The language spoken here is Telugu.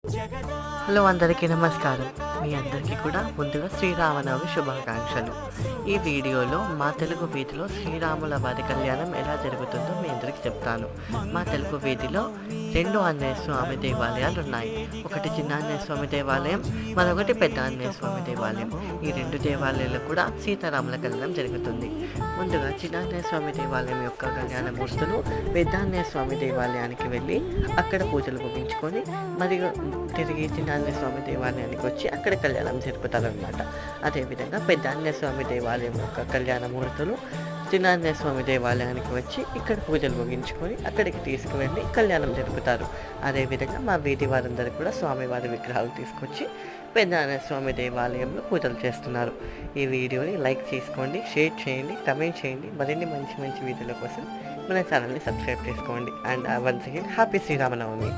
హలో అందరికీ నమస్కారం. మీ అందరికీ కూడా ముందుగా శ్రీరామనవమి శుభాకాంక్షలు. ఈ వీడియోలో మా తెలుగు వీధిలో శ్రీరాముల వారి కళ్యాణం ఎలా జరుగుతుందో మీ అందరికీ చెప్తాను. మా తెలుగు వీధిలో 2 ఆంజనేయ స్వామి దేవాలయాలు ఉన్నాయి. ఒకటి చిన్న ఆంజనేయ స్వామి దేవాలయం, మరొకటి పెద్ద ఆంజనేయ స్వామి దేవాలయం. ఈ 2 దేవాలయాలు కూడా సీతారాముల కళ్యాణం జరుగుతుంది. ముందుగా చిన్న ఆంజనేయ స్వామి దేవాలయం యొక్క కళ్యాణ మూర్తులు పెద్ద ఆంజనేయ స్వామి దేవాలయానికి వెళ్ళి అక్కడ పూజలు ముగించుకొని మరియు తిరిగి చిన్న ఆంజనేయ స్వామి దేవాలయానికి వచ్చి అక్కడ కళ్యాణం జరుపుతారనమాట. అదేవిధంగా పెద్ద ఆంజనేయ స్వామి దేవాలయం యొక్క కళ్యాణ మూర్తులు చిన్న ఆంజనేయ స్వామి దేవాలయానికి వచ్చి ఇక్కడ పూజలు ముగించుకొని అక్కడికి తీసుకువెళ్ళి కళ్యాణం జరుపుతారు. అదేవిధంగా మా వీధి వారందరూ కూడా స్వామివారి విగ్రహాలు తీసుకొచ్చి పెద్ద ఆంజనేయ స్వామి దేవాలయంలో పూజలు చేస్తున్నారు. ఈ వీడియోని లైక్ చేసుకోండి, షేర్ చేయండి, కమెంట్ చేయండి. మరిన్ని మంచి మంచి వీడియోల కోసం మన ఛానల్ని సబ్స్క్రైబ్ చేసుకోండి. And once again happy Sri Rama Navami.